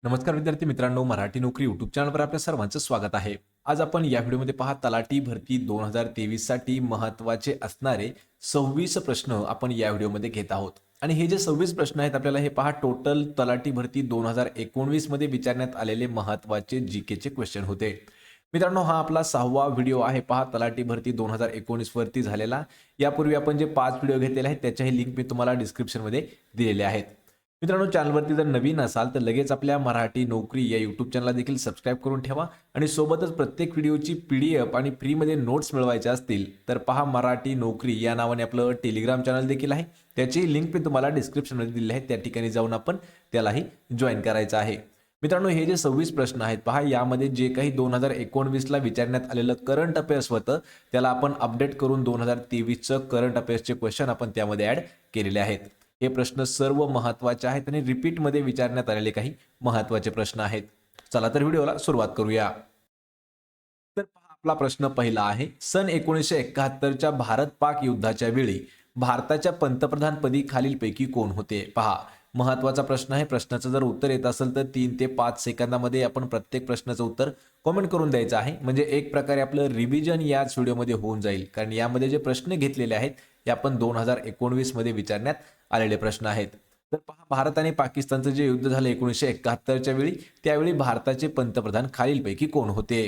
नमस्कार विद्यार्थी मित्रांनो, मराठी नोकरी यूट्यूब चॅनलवर आपल्या सर्वांचं स्वागत आहे. आज आपण या व्हिडिओमध्ये पहा तलाठी भरती 2023 साठी महत्त्वाचे असणारे 26 प्रश्न आपण या व्हिडिओमध्ये घेत आहोत. आणि हे जे 26 प्रश्न आहेत आपल्याला हे पहा टोटल तलाठी भरती 2019 मध्ये विचारण्यात आलेले महत्त्वाचे जीकेचे क्वेश्चन होते. मित्रांनो, हा आपला 6वा व्हिडिओ आहे पहा तलाठी भरती 2019 वरती झालेला. यापूर्वी आपण जे 5 व्हिडिओ घेतलेले आहेत त्याच्याही लिंक मी तुम्हाला डिस्क्रिप्शनमध्ये दिलेले आहेत. मित्रांनो, चॅनलवरती जर नवीन असाल तर लगेच आपल्या मराठी नोकरी या यूट्यूब चॅनलला देखील सबस्क्राईब करून ठेवा आणि सोबतच प्रत्येक व्हिडिओची PDF आणि फ्रीमध्ये नोट्स मिळवायचे असतील तर पहा मराठी नोकरी या नावाने आपलं टेलिग्राम चॅनल देखील आहे. त्याची लिंक मी तुम्हाला डिस्क्रिप्शनमध्ये दिली आहे. त्या ठिकाणी जाऊन आपण त्यालाही जॉईन करायचं आहे. मित्रांनो, हे जे 26 प्रश्न आहेत पहा, यामध्ये जे काही 2019 ला विचारण्यात आलेलं करंट अफेअर्स होतं त्याला आपण अपडेट करून 2023चं करंट अफेअर्सचे क्वेश्चन आपण त्यामध्ये ऍड केलेले आहेत. हे प्रश्न सर्व महत्त्वाचे आहेत आणि रिपीटमध्ये विचारण्यात आलेले काही महत्त्वाचे प्रश्न आहेत. चला तर व्हिडिओला सुरुवात करूया. तर पहा, आपला प्रश्न पहिला आहे, सन 1971च्या भारत-पाक युद्धाच्या वेळी भारताच्या पंतप्रधानपदी खालीलपैकी कोण होते? पहा, महत्त्वाचा प्रश्न आहे. प्रश्नाचं जर उत्तर येत असेल तर 3 ते 5 सेकंदामध्ये आपण प्रत्येक प्रश्नाचं उत्तर कमेंट करून द्यायचं आहे. म्हणजे एक प्रकारे आपलं रिव्हिजन याच व्हिडिओमध्ये होऊन जाईल. कारण यामध्ये जे प्रश्न घेतलेले आहेत हे आपण 2019 मध्ये विचारण्यात आलेले प्रश्न आहेत. तर पहा, भारत आणि पाकिस्तानचं जे युद्ध झालं 1971च्या वेळी, त्यावेळी भारताचे पंतप्रधान खालीलपैकी कोण होते?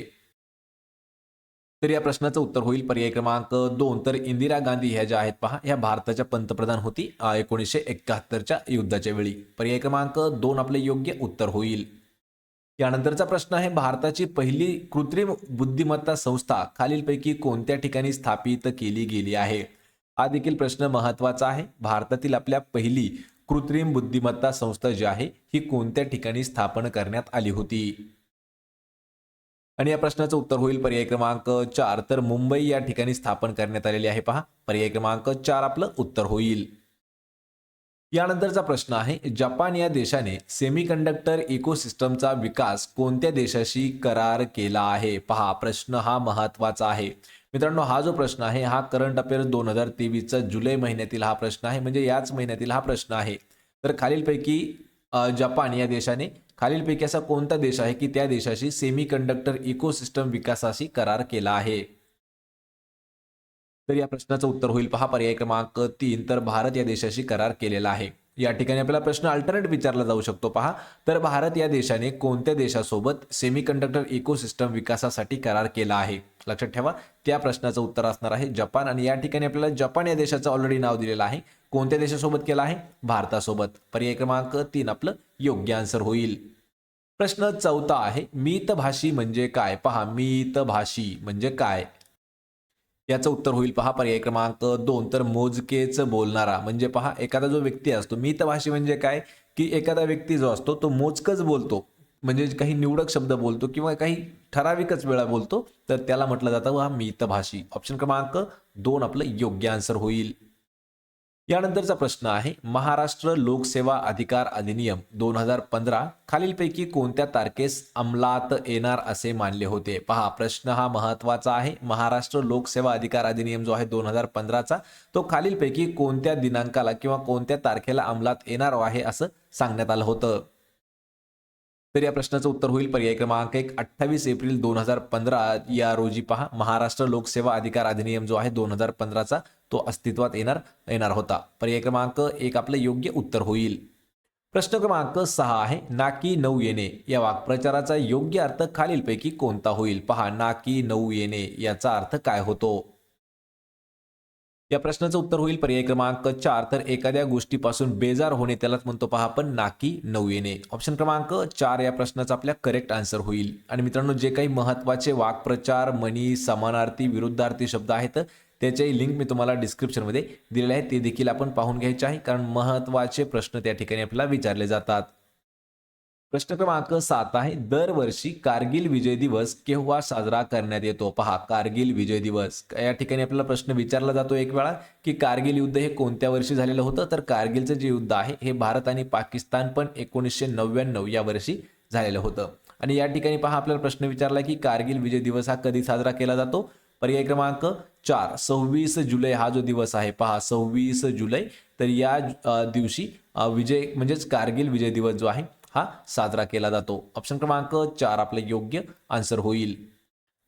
तर या प्रश्नाचं उत्तर होईल पर्याय क्रमांक 2. तर इंदिरा गांधी ह्या ज्या आहेत पहा, ह्या भारताच्या पंतप्रधान होती 1971च्या युद्धाच्या वेळी. पर्याय क्रमांक 2 आपले योग्य उत्तर होईल. यानंतरचा प्रश्न आहे, भारताची पहिली कृत्रिम बुद्धिमत्ता संस्था खालीलपैकी कोणत्या ठिकाणी स्थापित केली गेली आहे? हा देखील प्रश्न महत्त्वाचा आहे. भारतातील आपल्या पहिली कृत्रिम बुद्धिमत्ता संस्था जी आहे ही कोणत्या ठिकाणी स्थापन करण्यात आली होती? आणि या प्रश्नाचं उत्तर होईल पर्याय क्रमांक 4. तर मुंबई या ठिकाणी स्थापन करण्यात आलेली आहे पहा. पर्याय क्रमांक 4 आपलं उत्तर होईल. यानंतरचा प्रश्न आहे, जपान या देशाने सेमीकंडक्टर इकोसिस्टमचा विकास कोणत्या देशाशी करार केला आहे? पहा, प्रश्न हा महत्त्वाचा आहे. मित्रांनो, हा जो प्रश्न आहे हा करंट अफेअर्स 2023चा जुलै महिन्यातील हा प्रश्न आहे. म्हणजे याच महिन्यातील हा प्रश्न आहे. तर खालीलपैकी जपान या देशाने खालीलपैकी असा कोणता देश आहे की त्या देशाशी सेमीकंडक्टर इकोसिस्टम विकासाशी करार केला आहे? तर या प्रश्नाचं उत्तर होईल पहा पर्याय क्रमांक 3. तर भारत या देशाशी करार केलेला आहे. या ठिकाणी आपल्याला प्रश्न अल्टरनेट विचारला जाऊ शकतो पहा. तर भारत या देशाने कोणत्या देशासोबत सेमीकंडक्टर इकोसिस्टम विकासासाठी करार केला आहे? लक्षात ठेवा, त्या प्रश्नाचं उत्तर असणार आहे जपान. आणि या ठिकाणी आपल्याला जपान या देशाचं ऑलरेडी नाव दिलेलं आहे. कोणत्या देशासोबत केला आहे? भारतासोबत. पर्याय क्रमांक 3 आपलं योग्य आन्सर होईल. प्रश्न 4 आहे, मितभाषी म्हणजे काय? पहा, मितभाषी म्हणजे काय? याचं उत्तर होईल पहा पर्याय क्रमांक 2. तर मोजकेच बोलणारा. म्हणजे पहा, एखादा जो व्यक्ती असतो, मितभाषी म्हणजे काय की एखादा व्यक्ती जो असतो तो मोजकच बोलतो, म्हणजे काही निवडक शब्द बोलतो किंवा काही ठराविकच वेळा बोलतो, तर त्याला म्हटलं जातं हा मितभाषी. ऑप्शन क्रमांक 2 आपलं योग्य आन्सर होईल. यानंतरचा प्रश्न आहे, महाराष्ट्र लोकसेवा अधिकार अधिनियम 2015 खालीलपैकी कोणत्या तारखेस अंमलात येणार असे मानले होते? पहा, प्रश्न हा महत्त्वाचा आहे. महाराष्ट्र लोकसेवा अधिकार अधिनियम जो आहे 2015चा, तो खालीलपैकी कोणत्या दिनांकाला किंवा कोणत्या तारखेला अंमलात येणार आहे असं सांगण्यात आलं होतं? तर या प्रश्नाचं उत्तर होईल पर्याय क्रमांक 1. 28 एप्रिल 2015 या रोजी पहा, महाराष्ट्र लोकसेवा अधिकार अधिनियम जो आहे 2015चा तो अस्तित्वात येणार होता. पर्याय क्रमांक 1 आपलं योग्य उत्तर होईल. प्रश्न क्रमांक 6 आहे, नाकी नऊ येणे या वाक्प्रचाराचा योग्य अर्थ खालीलपैकी कोणता होईल? पहा, नाकी नऊ येणे याचा अर्थ काय होतो? या प्रश्नाचं उत्तर होईल पर्याय क्रमांक 4. तर एखाद्या गोष्टीपासून बेजार होणे त्यालाच म्हणतो पहा आपण नाकी नऊ येणे. ऑप्शन क्रमांक 4 या प्रश्नाचा आपल्या करेक्ट आन्सर होईल. आणि मित्रांनो, जे काही महत्त्वाचे वाक्प्रचार, म्हणी, समानार्थी, विरुद्धार्थी शब्द आहेत त्याच्याही लिंक मी तुम्हाला डिस्क्रिप्शनमध्ये दिलेले आहे. ते देखील आपण पाहून घ्यायचे आहे, कारण महत्त्वाचे प्रश्न त्या ठिकाणी आपल्याला विचारले जातात. प्रश्न क्रमांक 7 आहे, दरवर्षी कारगिल विजय दिवस केव्हा साजरा करण्यात येतो? पहा, कारगिल विजय दिवस या ठिकाणी आपल्याला प्रश्न विचारला जातो एक वेळा की कारगिल युद्ध हे कोणत्या वर्षी झालेलं होतं? तर कारगिलचं जे युद्ध आहे हे भारत आणि पाकिस्तान पण 1999 या वर्षी झालेलं होतं. आणि या ठिकाणी पहा, आपल्याला प्रश्न विचारला की कारगिल विजय दिवस हा कधी साजरा केला जातो? पर्याय क्रमांक 4. 26 जुलै हा जो दिवस आहे पहा, 26 जुलै. तर या दिवशी विजय म्हणजेच कारगिल विजय दिवस जो आहे हा साजरा केला जातो? ऑप्शन क्रमांक 4 आपलं योग्य आन्सर होईल.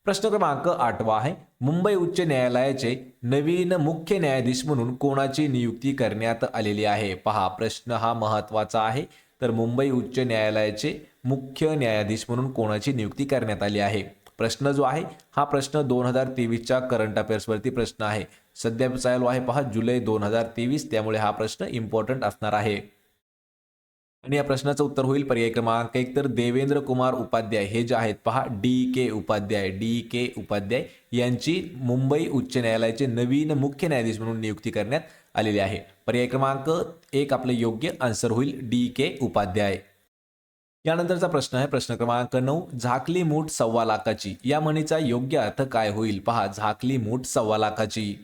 प्रश्न क्रमांक 8 आहे, मुंबई उच्च न्यायालयाचे नवीन मुख्य न्यायाधीश म्हणून कोणाची नियुक्ती करण्यात आलेली आहे? पहा, प्रश्न हा महत्वाचा आहे. तर मुंबई उच्च न्यायालयाचे मुख्य न्यायाधीश म्हणून कोणाची नियुक्ती करण्यात आली आहे? प्रश्न जो आहे हा प्रश्न 2023च्या करंट अफेअर्सवरती प्रश्न आहे. सध्या चालू आहे पहा जुलै 2023, त्यामुळे हा प्रश्न इम्पॉर्टंट असणार आहे. आणि या प्रश्नाचं उत्तर होईल पर्याय क्रमांक 1 तर देवेंद्र कुमार उपाध्याय हे जे आहेत पहा डी के उपाध्याय यांची मुंबई उच्च न्यायालयाचे नवीन मुख्य न्यायाधीश म्हणून नियुक्ती करण्यात आलेली आहे. पर्याय क्रमांक 1 आपलं योग्य आन्सर होईल डी के उपाध्याय. यानंतरचा प्रश्न आहे प्रश्न क्रमांक 9, झाकली मूठ 1.25 लाखाची या म्हणीचा योग्य अर्थ काय होईल? पहा, झाकली मूठ 1.25 लाखाची.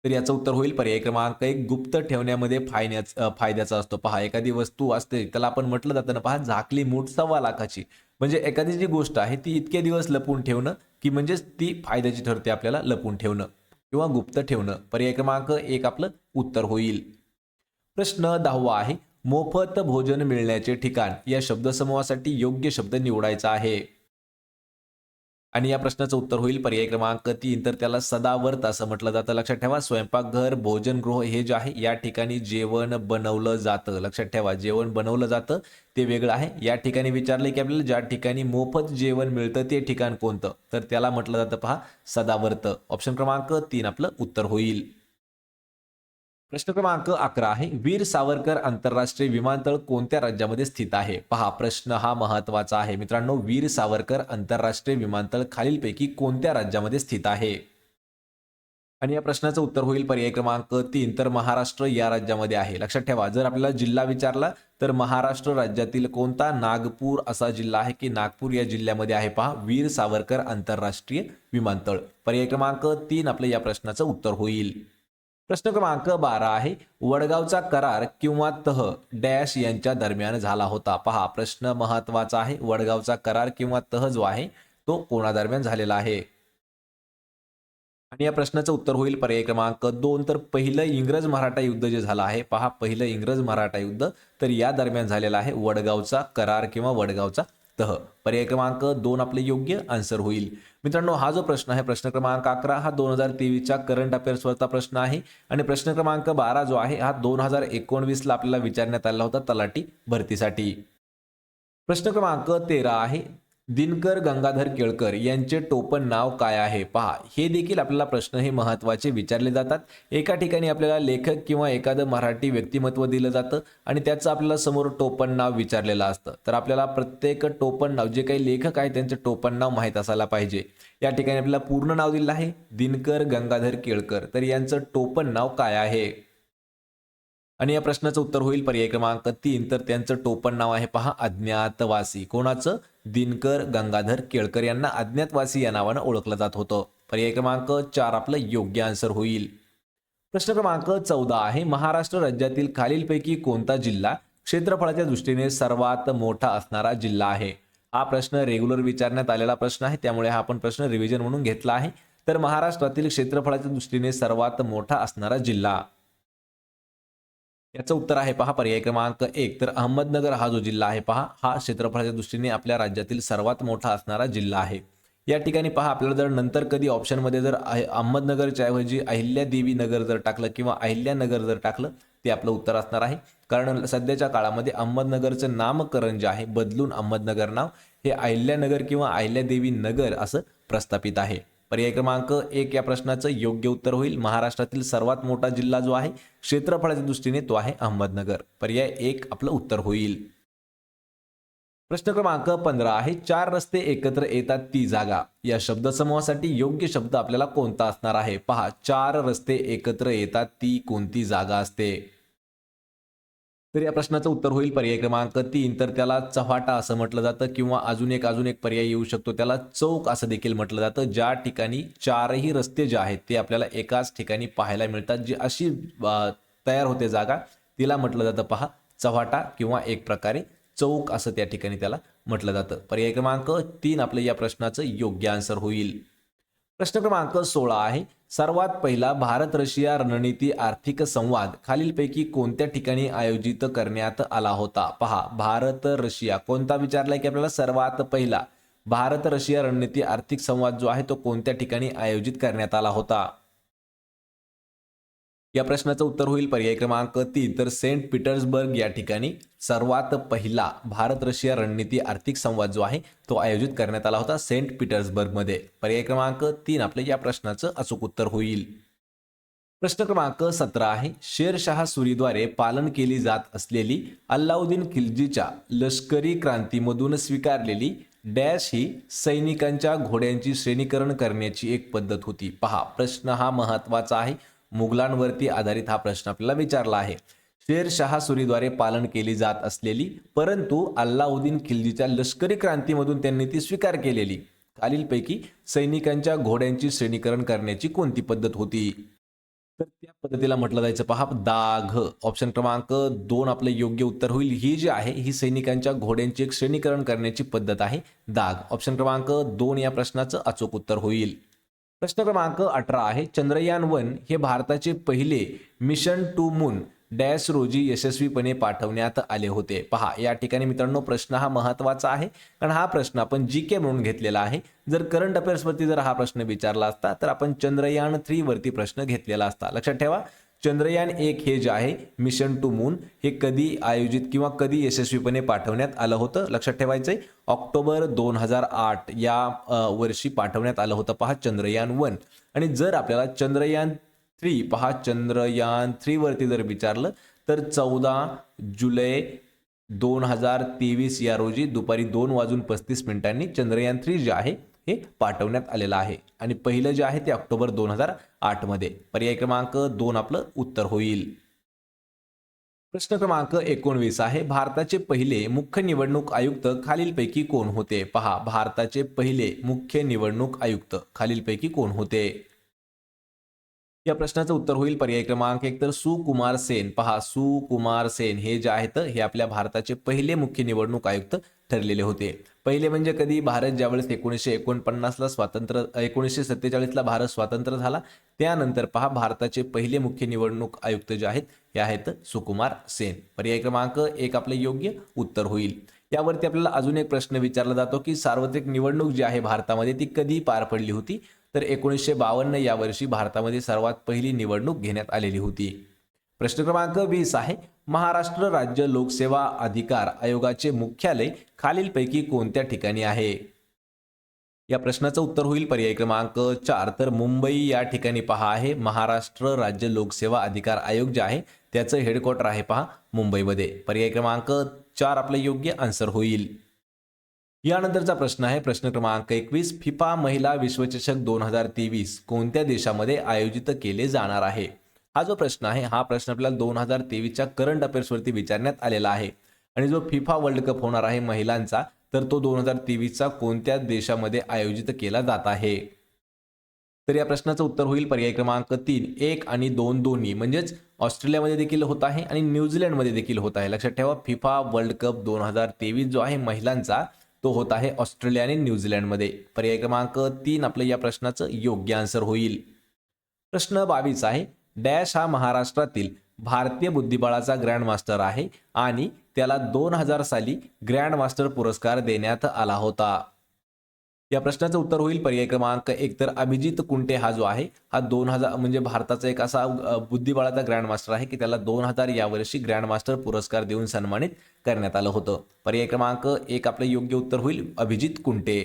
तर याचं उत्तर होईल पर्याय क्रमांक 1 गुप्त ठेवण्यामध्ये फायद्याचा असतो. पहा, एखादी वस्तू असते त्याला आपण म्हटलं जातं ना, पहा झाकली मूठ 1.25 लाखाची, म्हणजे एखादी जी गोष्ट आहे ती इतके दिवस लपून ठेवणं की म्हणजेच ती फायद्याची ठरते आपल्याला लपून ठेवणं किंवा गुप्त ठेवणं. पर्याय क्रमांक 1 आपलं उत्तर होईल. प्रश्न 10 आहे, मोफत भोजन मिळण्याचे ठिकाण या शब्दसमूहासाठी योग्य शब्द निवडायचा आहे. आणि या प्रश्नाचं उत्तर होईल पर्याय क्रमांक 3 तर त्याला सदावर्त असं म्हटलं जातं. लक्षात ठेवा, स्वयंपाकघर भोजनगृह हे जे आहे या ठिकाणी जेवण बनवलं जातं. लक्षात ठेवा, जेवण बनवलं जातं ते वेगळं आहे. या ठिकाणी विचारले की आपल्याला ज्या ठिकाणी मोफत जेवण मिळतं ते ठिकाण कोणतं, तर त्याला म्हटलं जातं पहा सदावर्त. ऑप्शन क्रमांक 3 आपलं उत्तर होईल. प्रश्न क्रमांक 11 आहे, वीर सावरकर आंतरराष्ट्रीय विमानतळ कोणत्या राज्यामध्ये स्थित आहे? पहा, प्रश्न हा महत्वाचा आहे मित्रांनो. वीर सावरकर आंतरराष्ट्रीय विमानतळ खालीलपैकी कोणत्या राज्यामध्ये स्थित आहे? आणि या प्रश्नाचं उत्तर होईल पर्याय क्रमांक 3 तर महाराष्ट्र या राज्यामध्ये आहे. लक्षात ठेवा, जर आपल्याला जिल्हा विचारला तर महाराष्ट्र राज्यातील कोणता? नागपूर असा जिल्हा आहे की नागपूर या जिल्ह्यामध्ये आहे पहा वीर सावरकर आंतरराष्ट्रीय विमानतळ. पर्याय क्रमांक 3 आपलं या प्रश्नाचं उत्तर होईल. प्रश्न क्रमांक 12 आहे, वडगावचा करार किंवा तह डॅश यांच्या दरम्यान झाला होता? पहा, प्रश्न महत्वाचा आहे. वडगावचा करार किंवा तह जो आहे तो कोणादरम्यान झालेला आहे? आणि या प्रश्नाचं उत्तर होईल पर्याय क्रमांक 2 तर पहिलं इंग्रज मराठा युद्ध जे झालं आहे पहा, पहिलं इंग्रज मराठा युद्ध तर या दरम्यान झालेला आहे वडगावचा करार किंवा वडगावचा तह. पर्याय क्रमांक 2 आपले योग्य आन्सर होईल. मित्रांनो, हा जो प्रश्न आहे प्रश्न क्रमांक 11 हा 2023च्या करंट अफेअर्सवरचा प्रश्न आहे. आणि प्रश्न क्रमांक 12 जो आहे हा 2019ला आपल्याला विचारण्यात आला होता तलाठी भरतीसाठी. प्रश्न क्रमांक 13 आहे, दिनकर गंगाधर केळकर यांचे टोपण नाव काय आहे? पहा, हे देखील आपल्याला प्रश्न हे महत्त्वाचे विचारले जातात. एका ठिकाणी आपल्याला लेखक किंवा एखादं मराठी व्यक्तिमत्व दिलं जातं आणि त्याचं आपल्याला समोर टोपण नाव विचारलेलं असतं. तर आपल्याला प्रत्येक टोपण नाव जे काही लेखक आहे त्यांचं टोपण नाव माहीत असायला पाहिजे. या ठिकाणी आपल्याला पूर्ण नाव दिलं आहे दिनकर गंगाधर केळकर, तर यांचं टोपण नाव काय आहे? आणि या प्रश्नाचं उत्तर होईल पर्याय क्रमांक 3 तर त्यांचं टोपण नाव आहे पहा अज्ञातवासी. कोणाचं? दिनकर गंगाधर केळकर यांना अज्ञातवासी या नावानं ओळखलं जात होतं. पर्याय क्रमांक 4 आपलं योग्य आन्सर होईल. प्रश्न क्रमांक 14 आहे, महाराष्ट्र राज्यातील खालीलपैकी कोणता जिल्हा क्षेत्रफळाच्या दृष्टीने सर्वात मोठा असणारा जिल्हा आहे? हा प्रश्न रेग्युलर विचारण्यात आलेला प्रश्न आहे, त्यामुळे हा आपण प्रश्न रिव्हिजन म्हणून घेतला आहे. तर महाराष्ट्रातील क्षेत्रफळाच्या दृष्टीने सर्वात मोठा असणारा जिल्हा, याचं उत्तर आहे पहा पर्याय क्रमांक 1 तर अहमदनगर हा जो जिल्हा आहे पहा हा क्षेत्रफळाच्या दृष्टीने आपल्या राज्यातील सर्वात मोठा असणारा जिल्हा आहे. या ठिकाणी पहा, आपल्याला जर नंतर कधी ऑप्शनमध्ये जर अहमदनगरच्या ऐवजी अहिल्यादेवी नगर जर टाकलं किंवा अहिल्यानगर जर टाकलं ते आपलं उत्तर असणार आहे. कारण सध्याच्या काळामध्ये अहमदनगरचं नामकरण जे आहे बदलून अहमदनगर नाव हे अहिल्यानगर किंवा अहिल्यादेवी नगर असं प्रस्थापित आहे. पर्याय क्रमांक 1 या प्रश्नाचं योग्य उत्तर होईल. महाराष्ट्रातील सर्वात मोठा जिल्हा जो आहे क्षेत्रफळाच्या दृष्टीने तो आहे अहमदनगर. पर्याय 1 आपलं उत्तर होईल. प्रश्न क्रमांक 15 आहे, 4 रस्ते एकत्र येतात ती जागा या शब्दसमूहासाठी योग्य शब्द आपल्याला कोणता असणार आहे? पहा, 4 रस्ते एकत्र येतात ती कोणती जागा असते? तर या प्रश्नाचं उत्तर होईल पर्याय क्रमांक 3 तर त्याला चव्हाटा असं म्हटलं जातं किंवा अजून एक पर्याय येऊ शकतो, त्याला चौक असं देखील म्हटलं जातं. ज्या ठिकाणी 4ही रस्ते जे आहेत ते आपल्याला एकाच ठिकाणी पाहायला मिळतात, जी अशी तयार होते जागा तिला म्हटलं जातं पहा चव्हाटा किंवा एक प्रकारे चौक असं त्या ठिकाणी त्याला म्हटलं जातं. पर्याय क्रमांक 3 आपलं या प्रश्नाचं योग्य आन्सर होईल. प्रश्न क्रमांक 16 आहे, सर्वात पहिला भारत रशिया रणनीती आर्थिक संवाद खालीलपैकी कोणत्या ठिकाणी आयोजित करण्यात आला होता? पहा, भारत रशिया कोणता विचारलाय की आपल्याला सर्वात पहिला भारत रशिया रणनीती आर्थिक संवाद जो आहे तो कोणत्या ठिकाणी आयोजित करण्यात आला होता? या प्रश्नाचं उत्तर होईल पर्याय क्रमांक 3 तर सेंट पीटर्सबर्ग या ठिकाणी सर्वात पहिला भारत रशिया रणनीती आर्थिक संवाद जो आहे तो आयोजित करण्यात आला होता सेंट पीटर्सबर्ग मध्ये. पर्याय क्रमांक 3 आपल्या या प्रश्नाचं अचूक उत्तर होईल. प्रश्न क्रमांक 17 आहे, शेरशाह सुरीद्वारे पालन केली जात असलेली अल्लाउद्दीन खिल्जीच्या लष्करी क्रांतीमधून स्वीकारलेली डॅश ही सैनिकांच्या घोड्यांची श्रेणीकरण करण्याची एक पद्धत होती. पहा, प्रश्न हा महत्वाचा आहे. मुघलांवरती आधारित हा प्रश्न आपल्याला विचारला आहे. शेरशाह सुरीद्वारे पालन केली जात असलेली परंतु अल्लाउद्दीन खिल्जीच्या लष्करी क्रांतीमधून त्यांनी ती स्वीकार केलेली खालीलपैकी सैनिकांच्या घोड्यांची श्रेणीकरण करण्याची कोणती पद्धत होती? तर त्या पद्धतीला म्हटलं जायचं पहा दाघ. ऑप्शन क्रमांक 2 आपलं योग्य उत्तर होईल. ही जी आहे ही सैनिकांच्या घोड्यांची एक श्रेणीकरण करण्याची पद्धत आहे दाघ. ऑप्शन क्रमांक 2 या प्रश्नाचं अचूक उत्तर होईल. प्रश्न क्रमांक 18 आहे, चंद्रयान-1 हे भारताचे पहिले मिशन टू मून डॅश रोजी यशस्वीपणे पाठवण्यात आले होते. पहा, या ठिकाणी मित्रांनो प्रश्न हा महत्वाचा आहे कारण हा प्रश्न आपण जीके म्हणून घेतलेला आहे. जर करंट अफेअर्स वरती जर हा प्रश्न विचारला असता तर आपण चंद्रयान-3 वरती प्रश्न घेतलेला असता. लक्षात ठेवा, चंद्रयान-1 हे जे आहे मिशन टू मून हे कधी आयोजित किंवा कधी यशस्वीपणे पाठवण्यात आलं होतं? लक्षात ठेवायचंय, ऑक्टोबर 2008 या वर्षी पाठवण्यात आलं होतं पहा चंद्रयान-1. आणि जर आपल्याला चंद्रयान-3 पहा चंद्रयान-3 वरती जर विचारलं तर 14 जुलै 2023 या रोजी दुपारी 2:35 चंद्रयान-3 जे आहे हे पाठवण्यात आलेलं आहे आणि पहिलं जे आहे ते ऑक्टोबर 2008 मध्ये. पर्याय क्रमांक 2 आपलं उत्तर होईल. प्रश्न क्रमांक 19 आहे, भारताचे पहिले मुख्य निवडणूक आयुक्त खालीलपैकी कोण होते? पहा, भारताचे पहिले मुख्य निवडणूक आयुक्त खालीलपैकी कोण होते? या प्रश्नाचं उत्तर होईल पर्याय क्रमांक 1 तर सुकुमार सेन. पहा, सुकुमार सेन हे जे आहेत हे आपल्या भारताचे पहिले मुख्य निवडणूक आयुक्त ठरलेले होते. पहिले म्हणजे कधी? भारत ज्यावेळेस 1949 ला स्वातंत्र्य 1947 ला भारत स्वतंत्र झाला त्यानंतर पहा भारताचे पहिले मुख्य निवडणूक आयुक्त जे आहेत हे आहेत सुकुमार सेन. पर्याय क्रमांक 1 आपले योग्य उत्तर होईल. यावरती आपल्याला अजून एक प्रश्न विचारला जातो की सार्वत्रिक निवडणूक जी आहे भारतामध्ये ती कधी पार पडली होती? तर 1952 या वर्षी भारतामध्ये सर्वात पहिली निवडणूक घेण्यात आलेली होती. प्रश्न क्रमांक 20 आहे, महाराष्ट्र राज्य लोकसेवा अधिकार आयोगाचे मुख्यालय खालीलपैकी कोणत्या ठिकाणी आहे? या प्रश्नाचं उत्तर होईल पर्याय क्रमांक 4 तर मुंबई या ठिकाणी पहा आहे महाराष्ट्र राज्य लोकसेवा अधिकार आयोग जे आहे त्याचं हेडक्वार्टर आहे पहा मुंबईमध्ये. पर्याय क्रमांक 4 आपलं योग्य आन्सर होईल. यानंतरचा प्रश्न आहे प्रश्न क्रमांक 21, फिफा महिला विश्वचषक 2023 कोणत्या देशामध्ये आयोजित केले जाणार आहे? हा जो प्रश्न आहे हा प्रश्न आपल्याला 2023च्या करंट अफेअर्स वरती विचारण्यात आलेला आहे आणि जो फिफा वर्ल्ड कप होणार आहे महिलांचा तर तो 2023चा कोणत्या देशामध्ये आयोजित केला जात आहे? तर या प्रश्नाचं उत्तर होईल पर्याय क्रमांक 3 1 आणि 2 दोन्ही म्हणजेच ऑस्ट्रेलियामध्ये देखील होत आहे आणि न्यूझीलंडमध्ये देखील होत आहे. लक्षात ठेवा, फिफा वर्ल्ड कप 2023 जो आहे महिलांचा तो होत आहे ऑस्ट्रेलिया आणि न्यूझीलंडमध्ये. पर्याय क्रमांक 3 आपलं या प्रश्नाचं योग्य आन्सर होईल. प्रश्न 22 आहे, डॅश हा महाराष्ट्रातील भारतीय बुद्धिबळाचा ग्रँड मास्टर आहे आणि त्याला 2000 साली ग्रँड मास्टर पुरस्कार देण्यात आला होता. या प्रश्नाचं उत्तर होईल पर्याय क्रमांक 1 तर अभिजित कुंटे हा जो आहे हा 2000 म्हणजे भारताचा एक असा बुद्धिबळाचा ग्रँड मास्टर आहे की त्याला 2000 या वर्षी ग्रँड मास्टर पुरस्कार देऊन सन्मानित करण्यात आलं होतं. पर्याय क्रमांक 1 आपलं योग्य उत्तर होईल अभिजित कुंटे.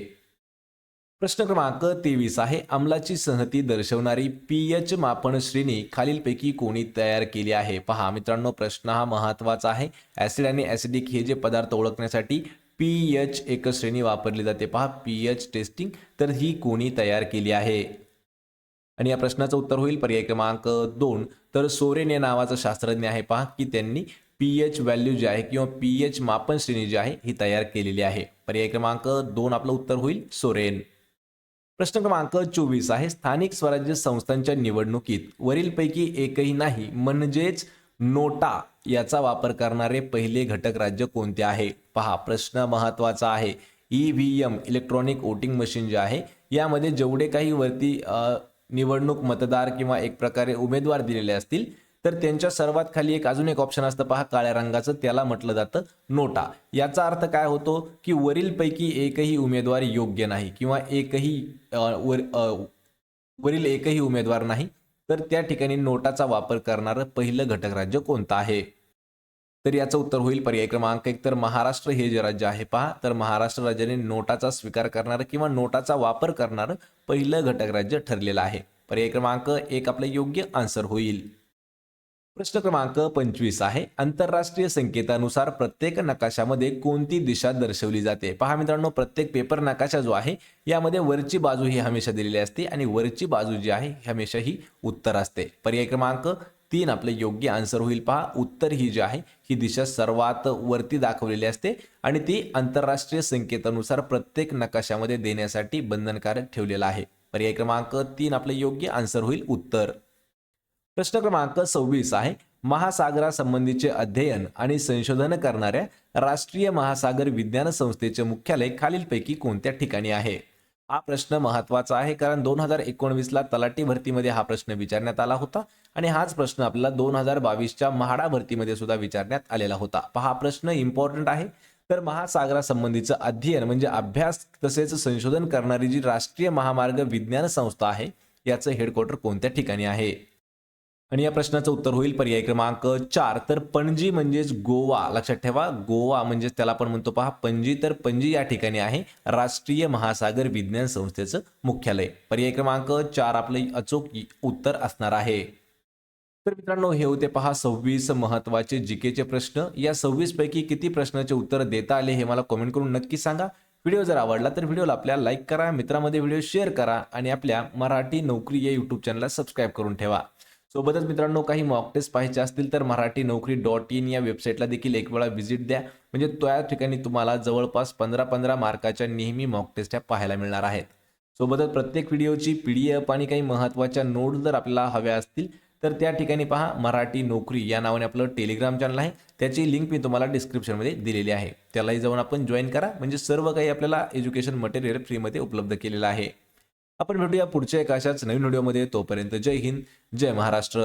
प्रश्न क्रमांक 23 आहे, अम्लाची संहती दर्शवणारी पीएच मापन श्रेणी खालीलपैकी कोणी तयार केली आहे? पहा मित्रांनो, प्रश्न हा महत्वाचा आहे. ऍसिड आणि ऍसिडिक हे जे पदार्थ ओळखण्यासाठी पीएच एक श्रेणी वापरली जाते पहा पीएच टेस्टिंग, तर ही कोणी तयार केली आहे? आणि या प्रश्नाचं उत्तर होईल पर्याय क्रमांक 2 तर सोरेन या नावाचा शास्त्रज्ञ आहे पहा की त्यांनी पीएच व्हॅल्यू जी आहे किंवा पीएच मापन श्रेणी जी आहे ही तयार केलेली आहे. पर्याय क्रमांक 2 आपलं उत्तर होईल सोरेन. प्रश्न क्रमांक 24 आहे, स्थानिक स्वराज्य संस्थांच्या निवडणुकीत वरीलपैकी एकही नाही म्हणजेच नोटा याचा वापर करणारे पहिले घटक राज्य कोणते आहे? पहा प्रश्न महत्वाचा आहे. ईव्हीएम इलेक्ट्रॉनिक वोटिंग मशीन जे आहे यामध्ये जेवढे काही वरती निवडणूक मतदार किंवा एक प्रकारे उमेदवार दिलेले असतील तर त्यांच्या सर्वात खाली एक अजून एक ऑप्शन असतं पहा काळ्या रंगाचं, त्याला म्हटलं जातं नोटा. याचा अर्थ काय होतो की वरीलपैकी एकही उमेदवार योग्य नाही किंवा वरील एकही उमेदवार नाही, तर त्या ठिकाणी नोटाचा वापर करणारं पहिलं घटक राज्य कोणतं आहे? तर याचं उत्तर होईल पर्याय क्रमांक 1. तर महाराष्ट्र हे जे राज्य आहे पहा, तर महाराष्ट्र राज्याने नोटाचा स्वीकार करणारं किंवा नोटाचा वापर करणारं पहिलं घटक राज्य ठरलेलं आहे. पर्याय क्रमांक 1 आपलं योग्य आन्सर होईल. प्रश्न क्रमांक 25 आहे, आंतरराष्ट्रीय संकेतानुसार प्रत्येक नकाशामध्ये कोणती दिशा दर्शवली जाते? पहा मित्रांनो, प्रत्येक पेपर नकाशा जो आहे यामध्ये वरची बाजू ही हमेशा दिलेली असते आणि वरची बाजू जी आहे हमेशा ही उत्तर असते. पर्याय क्रमांक 3 आपले योग्य आन्सर होईल. पहा, उत्तर ही जी आहे ही दिशा सर्वात वरती दाखवलेली असते आणि ती आंतरराष्ट्रीय संकेतानुसार प्रत्येक नकाशामध्ये देण्यासाठी बंधनकारक ठेवलेला आहे. पर्याय क्रमांक 3 आपले योग्य आन्सर होईल उत्तर. प्रश्न क्रमांक 26 आहे, महासागरासंबंधीचे अध्ययन आणि संशोधन करणाऱ्या राष्ट्रीय महासागर विज्ञान संस्थेचे मुख्यालय खालीलपैकी कोणत्या ठिकाणी आहे? हा प्रश्न महत्वाचा आहे कारण 2019ला तलाठी भरतीमध्ये हा प्रश्न विचारण्यात आला होता आणि हाच प्रश्न आपल्याला 2022च्या म्हाडा भरतीमध्ये सुद्धा विचारण्यात आलेला होता. पहा, प्रश्न इम्पॉर्टंट आहे. तर महासागरासंबंधीचं अध्ययन म्हणजे अभ्यास तसेच संशोधन करणारी जी राष्ट्रीय महामार्ग विज्ञान संस्था आहे याचं हेडक्वार्टर कोणत्या ठिकाणी आहे? आणि या प्रश्नाचं उत्तर होईल पर्याय क्रमांक 4. तर पणजी म्हणजेच गोवा. लक्षात ठेवा, गोवा म्हणजेच त्याला आपण म्हणतो पहा पणजी. तर पणजी या ठिकाणी आहे राष्ट्रीय महासागर विज्ञान संस्थेचं मुख्यालय. पर्याय क्रमांक 4 आपले अचूक उत्तर असणार आहे. तर मित्रांनो, हे होते पहा 26 महत्वाचे जीकेचे प्रश्न. या 26 पैकी किती प्रश्नाचे उत्तर देता आले हे मला कमेंट करून नक्की सांगा. व्हिडिओ जर आवडला तर व्हिडिओला आपल्या लाईक करा, मित्रांमध्ये व्हिडिओ शेअर करा आणि आपल्या मराठी नोकरी या यूट्यूब चॅनलला सबस्क्राईब करून ठेवा. सोबतच मित्रांनो, काही मॉक टेस्ट पाहायचे असतील तर marathi-naukri.in या वेबसाईटला देखील एक वेळा व्हिजिट द्या. म्हणजे त्या ठिकाणी तुम्हाला जवळपास 15-15 मार्काच्या नेहमी मॉक टेस्ट पाहायला मिळणार आहेत. सोबतच प्रत्येक व्हिडिओची PDF आणि काही महत्त्वाच्या नोट्स जर आपल्याला हव्या असतील तर त्या ठिकाणी पहा मराठी नोकरी या नावाने आपलं टेलिग्राम चॅनल आहे. त्याची लिंक मी तुम्हाला डिस्क्रिप्शनमध्ये दिलेली आहे. त्यालाही जाऊन आपण जॉईन करा. म्हणजे सर्व काही आपल्याला एज्युकेशन मटेरियल फ्रीमध्ये उपलब्ध केलेलं आहे. आपण भेटूया पुढच्या एका अशाच नवीन व्हिडिओमध्ये. तोपर्यंत जय हिंद, जय महाराष्ट्र.